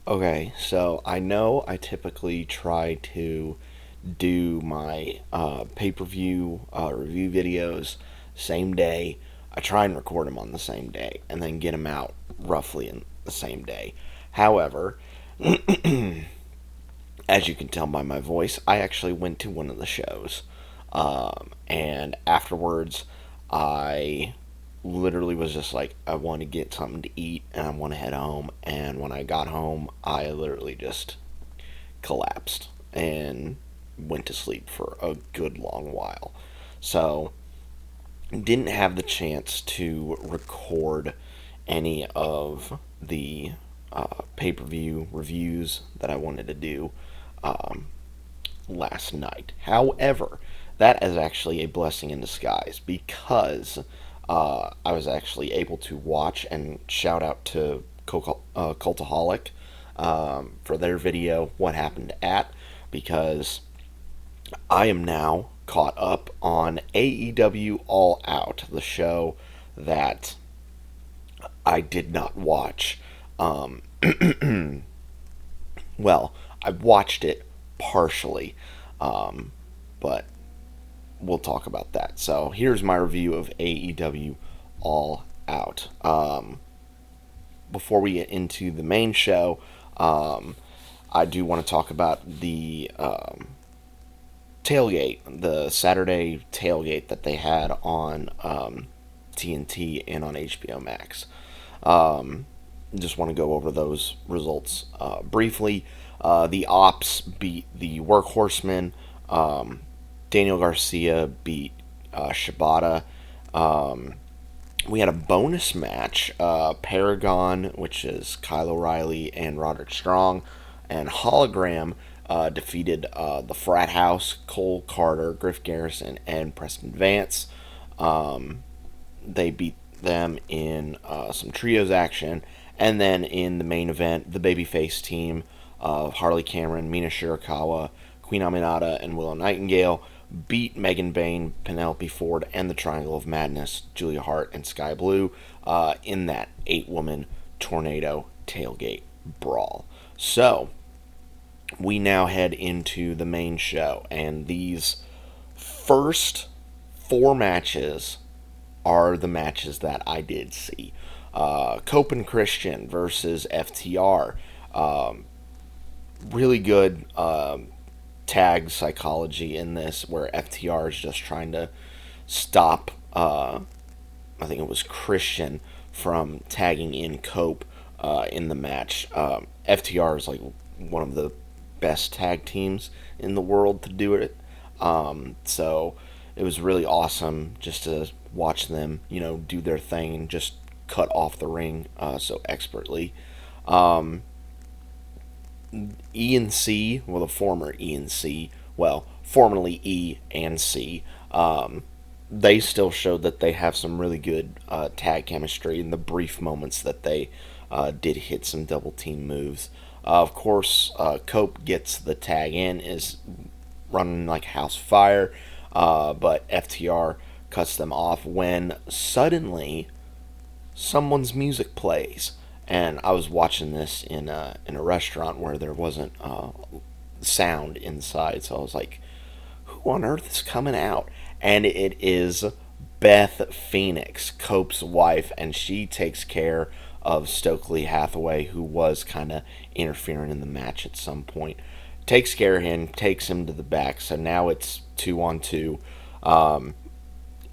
Okay, so I know I typically try to do my pay-per-view review videos same day. I try and record them on the same day and then get them out roughly in the same day. However, as you can tell by my voice, I actually went to one of the shows. And afterwards, I literally was just like, I want to get something to eat and I want to head home. And when I got home, I literally just collapsed and went to sleep for a good long while. So, didn't have the chance to record any of the pay per view reviews that I wanted to do um, last night. However, that is actually a blessing in disguise because I was actually able to watch and shout out to Cultaholic for their video, What Happened At, because I am now caught up on AEW All Out, the show that I did not watch. Um, well, I watched it partially, but we'll talk about that. So here's my review of AEW All Out. Before we get into the main show, I do want to talk about the tailgate, the Saturday tailgate that they had on TNT and on HBO Max. Um, just want to go over those results briefly. The Ops beat the Workhorsemen. Daniel Garcia beat Shibata. Um, we had a bonus match. Paragon, which is Kyle O'Reilly and Roderick Strong, and Hologram defeated the Frat House, Cole Carter, Griff Garrison, and Preston Vance. They beat them in some trios action. And then in the main event, the babyface team of Harley Cameron, Mina Shirakawa, Queen Aminata, and Willow Nightingale beat Megan Bain, Penelope Ford, and the Triangle of Madness, Julia Hart and Sky Blue, in that 8-woman tornado tailgate brawl. So, we now head into the main show, and these first 4 matches are the matches that I did see. Cope and Christian versus FTR. Really good tag psychology in this, where FTR is just trying to stop, I think it was Christian, from tagging in Cope in the match. FTR is like one of the best tag teams in the world to do it. So it was really awesome just to watch them, do their thing and just cut off the ring so expertly. Um, E and C, well, the former E and C, well, formerly E and C, they still showed that they have some really good tag chemistry in the brief moments that they did hit some double team moves. Of course, Cope gets the tag in, is running like a house fire, but FTR cuts them off when suddenly someone's music plays. And I was watching this in a restaurant where there wasn't sound inside, so I was like, "Who on earth is coming out?" And it is Beth Phoenix, Cope's wife, and she takes care of Stokely Hathaway, who was kind of interfering in the match at some point. Takes care of him, takes him to the back, so now it's 2-on-2.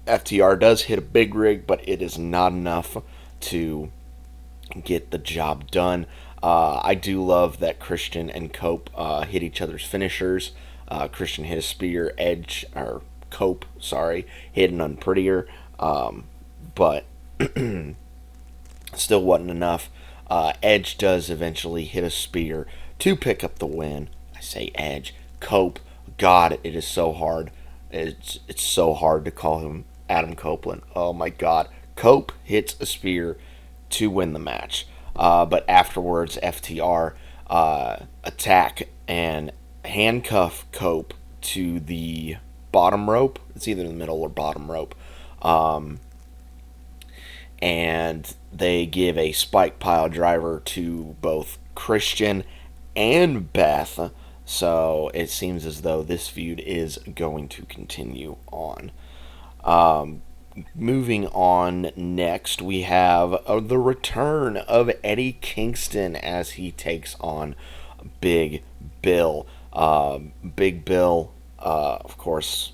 FTR does hit a big rig, but it is not enough to get the job done. I do love that Christian and Cope hit each other's finishers. Christian hit a spear, Edge, or Cope, sorry, hit an unprettier, but still wasn't enough. Edge does eventually hit a spear to pick up the win. I say Edge. Cope, God, it is so hard. It's so hard to call him Adam Copeland. Oh my God. Cope hits a spear to win the match. But afterwards, FTR attack and handcuff Cope to the bottom rope. It's either the middle or bottom rope. and they give a spike pile driver to both Christian and Beth. So it seems as though this feud is going to continue on. Moving on next, we have the return of Eddie Kingston as he takes on Big Bill. Big Bill, of course,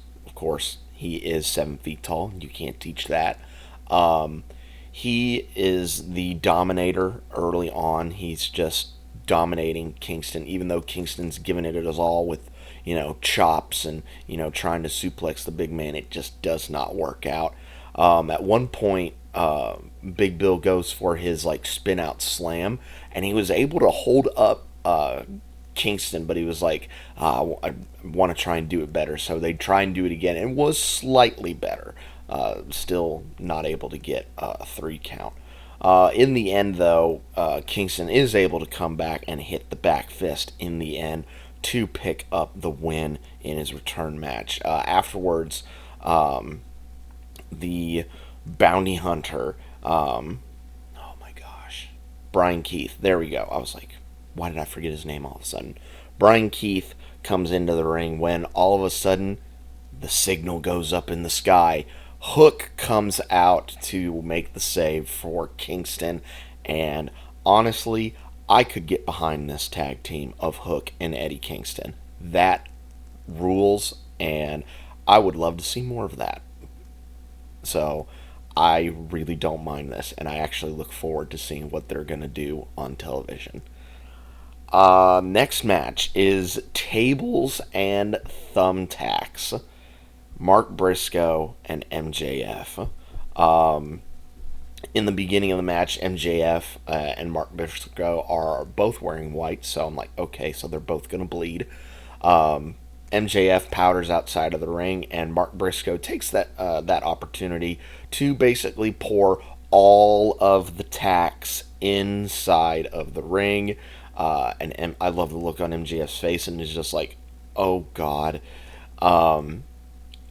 he is 7 feet tall. You can't teach that. He is the dominator early on. He's just dominating Kingston, even though Kingston's giving it his all with, chops and, trying to suplex the big man. It just does not work out. At one point, Big Bill goes for his spin out slam, and he was able to hold up Kingston, but he was like, I want to try and do it better. So they try and do it again, and was slightly better. Still not able to get a 3 count. In the end, though, Kingston is able to come back and hit the back fist in the end to pick up the win in his return match. Afterwards, the bounty hunter, oh my gosh, Brian Keith, there we go. I was like, why did I forget his name all of a sudden? Brian Keith comes into the ring when all of a sudden the signal goes up in the sky. Hook comes out to make the save for Kingston, and honestly, I could get behind this tag team of Hook and Eddie Kingston. That rules, and I would love to see more of that. So I really don't mind this, and I actually look forward to seeing what they're going to do on television. Next match is Tables and Thumbtacks. Mark Briscoe and MJF. In the beginning of the match, MJF and Mark Briscoe are both wearing white, so I'm like, okay, so they're both going to bleed. MJF powders outside of the ring, and Mark Briscoe takes that opportunity to basically pour all of the tacks inside of the ring. And I love the look on MJF's face, and it's just like, oh God.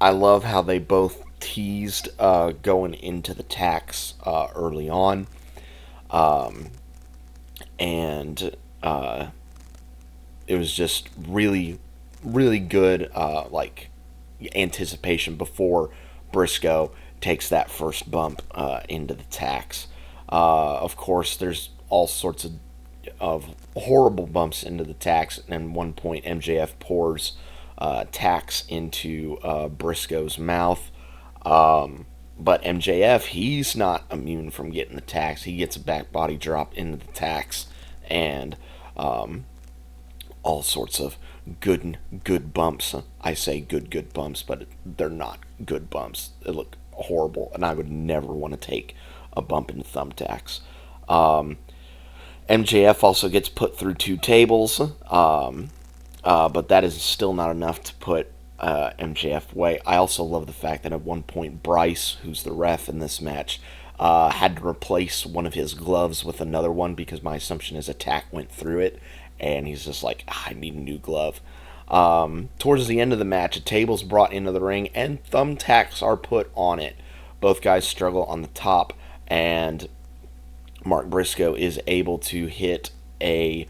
I love how they both teased going into the tacks early on. And it was just really, really good anticipation before Briscoe takes that first bump into the tacks. Of course, there's all sorts of horrible bumps into the tacks, and at one point MJF pours tacks into Briscoe's mouth. But MJF, he's not immune from getting the tacks. He gets a back body drop into the tacks, and all sorts of good bumps. I say good bumps, but they're not good bumps. They look horrible, and I would never want to take a bump in thumbtacks. MJF also gets put through 2 tables, but that is still not enough to put MJF away. I also love the fact that at one point Bryce, who's the ref in this match, had to replace one of his gloves with another one because my assumption is a tack went through it, and he's just like, I need a new glove. Towards the end of the match, a table's brought into the ring, and thumbtacks are put on it. Both guys struggle on the top, and Mark Briscoe is able to hit a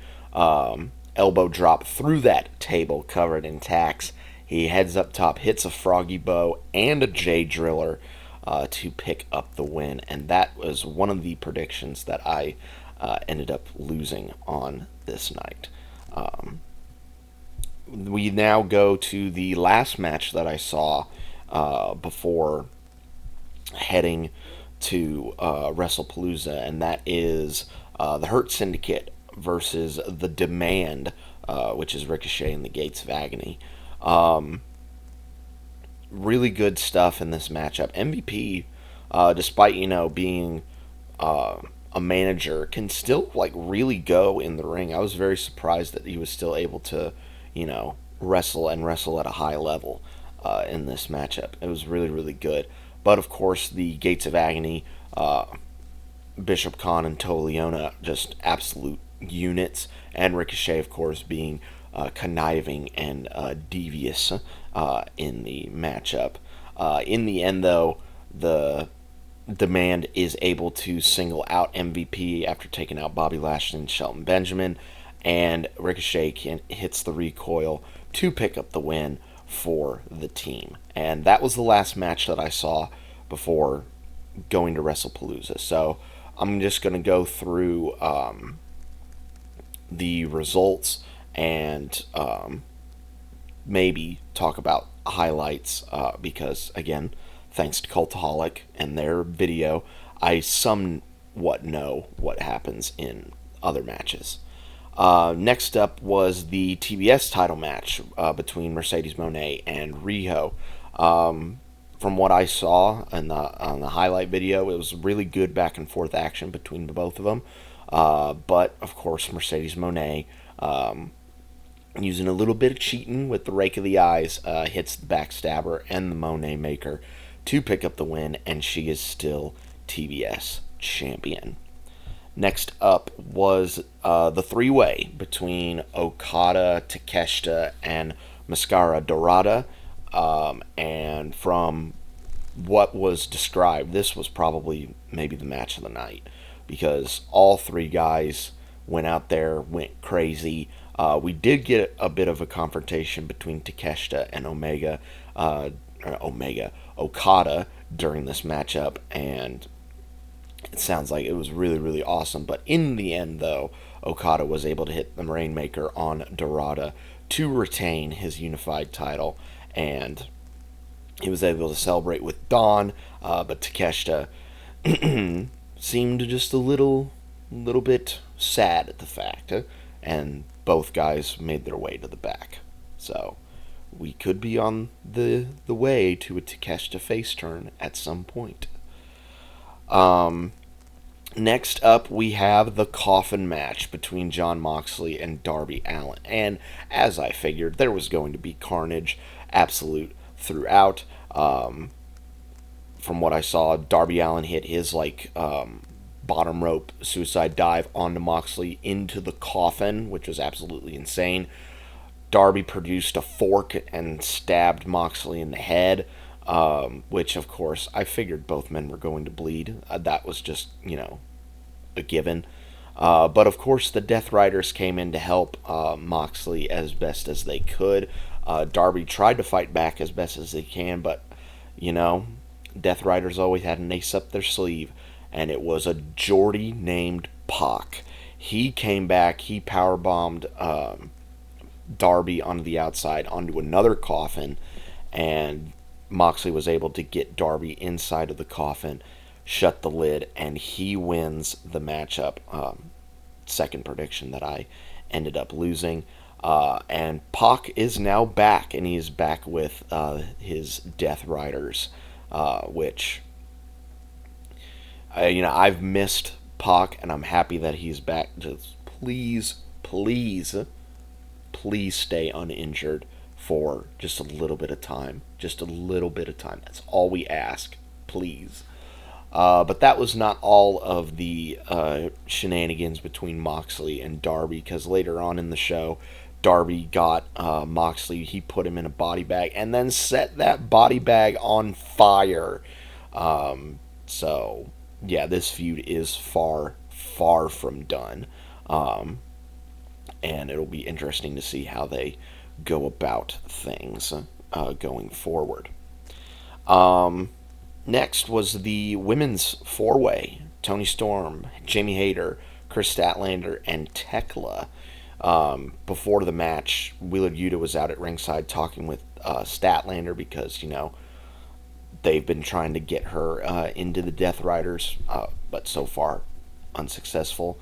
elbow drop through that table covered in tacks. He heads up top, hits a froggy bow and a J driller to pick up the win, and that was one of the predictions that I ended up losing on this night. We now go to the last match that I saw before heading to WrestlePalooza, and that is the Hurt Syndicate versus the Demand, which is Ricochet and the Gates of Agony. Really good stuff in this matchup. MVP, despite being a manager, can still really go in the ring. I was very surprised that he was still able to wrestle at a high level in this matchup. It was really, really good. But of course, the Gates of Agony, Bishop Khan and Toliona, just absolute units, and Ricochet, of course, being conniving and devious in the matchup. In the end, though, the Demand is able to single out MVP after taking out Bobby Lashley and Shelton Benjamin, and Ricochet hits the recoil to pick up the win for the team. And that was the last match that I saw before going to WrestlePalooza. So I'm just going to go through the results and maybe talk about highlights because, again, thanks to Cultaholic and their video, I somewhat know what happens in other matches. Next up was the TBS title match between Mercedesmone and Riho. From what I saw on the highlight video, it was really good back and forth action between the both of them. But, of course, Mercedesmone, using a little bit of cheating with the rake of the eyes, hits the backstabber and the Monet Maker to pick up the win, and she is still TBS champion. Next up was the three-way between Okada, Takeshita, and Mascara Dorada. And from what was described, this was probably maybe the match of the night, because all three guys went out there, went crazy. We did get a bit of a confrontation between Takeshita and Okada during this matchup, and it sounds like it was really, really awesome. But in the end, though, Okada was able to hit the Rainmaker on Dorada to retain his unified title, and he was able to celebrate with Dawn, but Takeshita seemed just a little bit sad at the fact, and both guys made their way to the back. So we could be on the way to a Takeshita face turn at some point. Next up, we have the coffin match between Jon Moxley and Darbyallin. And as I figured, there was going to be carnage absolute throughout. From what I saw, Darbyallin hit his bottom rope suicide dive onto Moxley into the coffin, which was absolutely insane. Darby produced a fork and stabbed Moxley in the head, which, of course, I figured both men were going to bleed. That was just, a given. But, of course, the Deathriders came in to help Moxley as best as they could. Darby tried to fight back as best as they can, but, Deathriders always had an ace up their sleeve, and it was a Geordie named Pac. He came back, he powerbombed Darby onto the outside, onto another coffin, and Moxley was able to get Darby inside of the coffin, shut the lid, and he wins the matchup. Second prediction that I ended up losing. And Pac is now back, and he is back with his Deathriders, which, I've missed Pac, and I'm happy that he's back. Just please stay uninjured for just a little bit of time. Just a little bit of time. That's all we ask. Please. But that was not all of the shenanigans between Moxley and Darby, because later on in the show, Darby got Moxley, he put him in a body bag, and then set that body bag on fire. So, yeah, this feud is far from done. And it'll be interesting to see how they go about things going forward. Next was the women's four-way. Toni Storm, Jamiehayter, Krisstatlander, and Thekla. Before the match, Wheeler Yuta was out at ringside talking with Statlander because, they've been trying to get her into the Deathriders, but so far unsuccessful.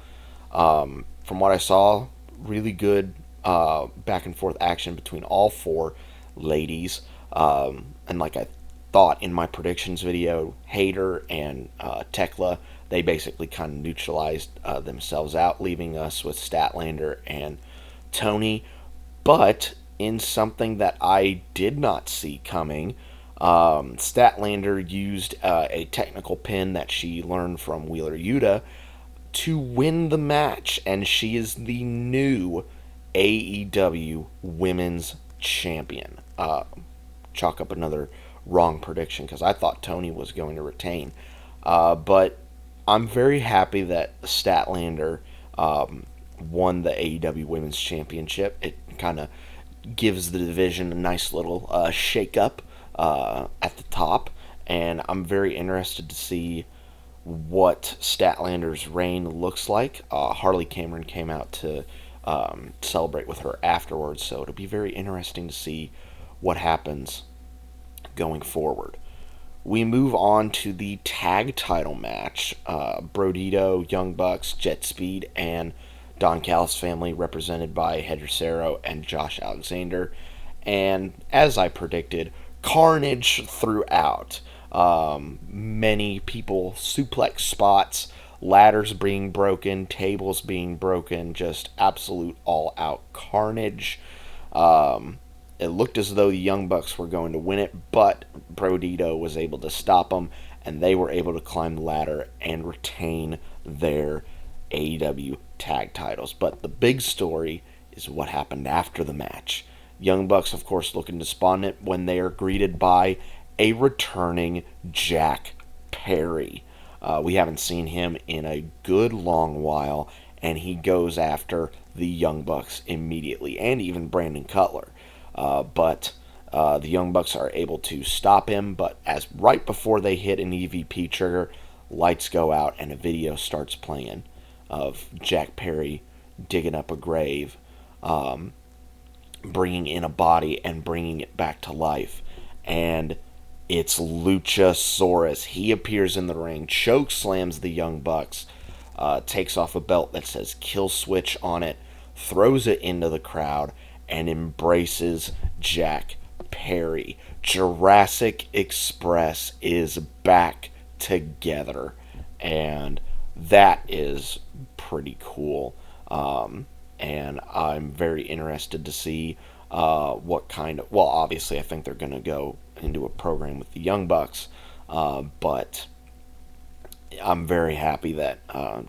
From what I saw, really good back and forth action between all four ladies. And like I thought in my predictions video, Hayter and Thekla, they basically kind of neutralized themselves out, leaving us with Statlander and Toni. But in something that I did not see coming, Statlander used a technical pin that she learned from Wheeler Yuta to win the match, and she is the new AEW Women's Champion. Chalk up another wrong prediction, because I thought Toni was going to retain. But I'm very happy that Statlander won the AEW Women's Championship. It kind of gives the division a nice little shake up at the top, and I'm very interested to see what Statlander's reign looks like. Harley Cameron came out to celebrate with her afterwards, so it'll be very interesting to see what happens going forward. We move on to the tag title match. Brodito, Young Bucks, Jet Speed, and Don Callis family, represented by Hedricero and Josh Alexander. And as I predicted, carnage throughout. Many people suplex spots, ladders being broken, tables being broken, just absolute all out carnage. It looked as though the Young Bucks were going to win it, but Brodito was able to stop them, and they were able to climb the ladder and retain their AEW tag titles. But the big story is what happened after the match. Young Bucks, of course, looking despondent when they are greeted by a returning Jack Perry. We haven't seen him in a good long while, and he goes after the Young Bucks immediately, and even Brandon Cutler. But the Young Bucks are able to stop him, but as right before they hit an EVP trigger, lights go out and a video starts playing of Jack Perry digging up a grave, bringing in a body and bringing it back to life. And it's Luchasaurus. He appears in the ring, choke slams the Young Bucks, takes off a belt that says Kill Switch on it, throws it into the crowd, and embraces Jack Perry. Jurassic Express is back together, and that is pretty cool. And I'm very interested to see what kind of. Well, obviously, I think they're going to go into a program with the Young Bucks, but I'm very happy that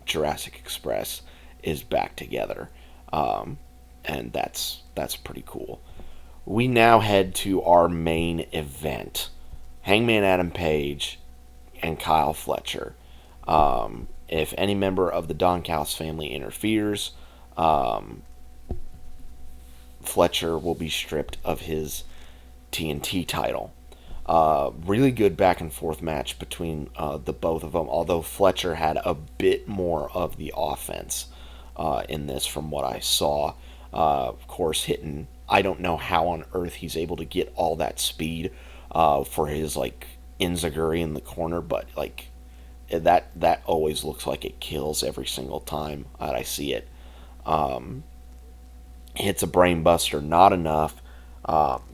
Jurassic Express is back together. And that's pretty cool. We now head to our main event. Hangman Adam Page and Kyle Fletcher. If any member of the Don Callis family interferes, Fletcher will be stripped of his TNT title. Really good back and forth match between the both of them, although Fletcher had a bit more of the offense in this from what I saw. Of course, hitting. I don't know how on earth he's able to get all that speed for his like enziguri in the corner, but like that always looks like it kills every single time that I see it. Hits a brain buster, not enough.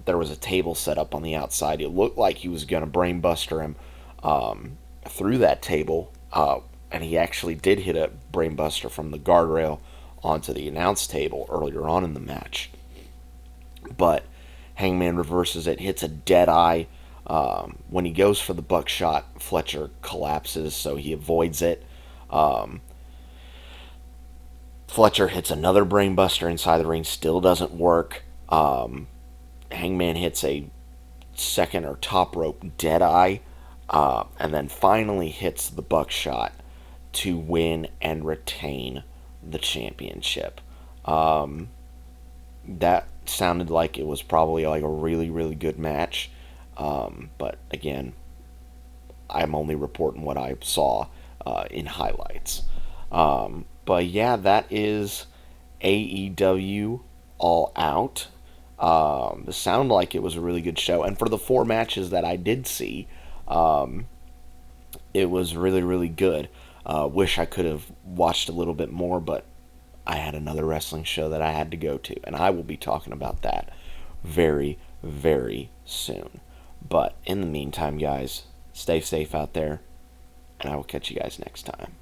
There was a table set up on the outside. It looked like he was going to brain buster him through that table, and he actually did hit a brain buster from the guardrail onto the announce table earlier on in the match. But Hangman reverses it, hits a dead eye. When he goes for the buckshot, Fletcher collapses, so he avoids it. Fletcher hits another brainbuster inside the ring, still doesn't work. Hangman hits a second or top rope dead eye, and then finally hits the buckshot to win and retain the championship. That sounded like it was probably like a really, really good match. But again, I'm only reporting what I saw in highlights. But yeah, that is AEW All Out. It sounded like it was a really good show. And for the 4 matches that I did see, it was really, really good. Wish I could have watched a little bit more, but I had another wrestling show that I had to go to, and I will be talking about that very, very soon. But in the meantime, guys, stay safe out there, and I will catch you guys next time.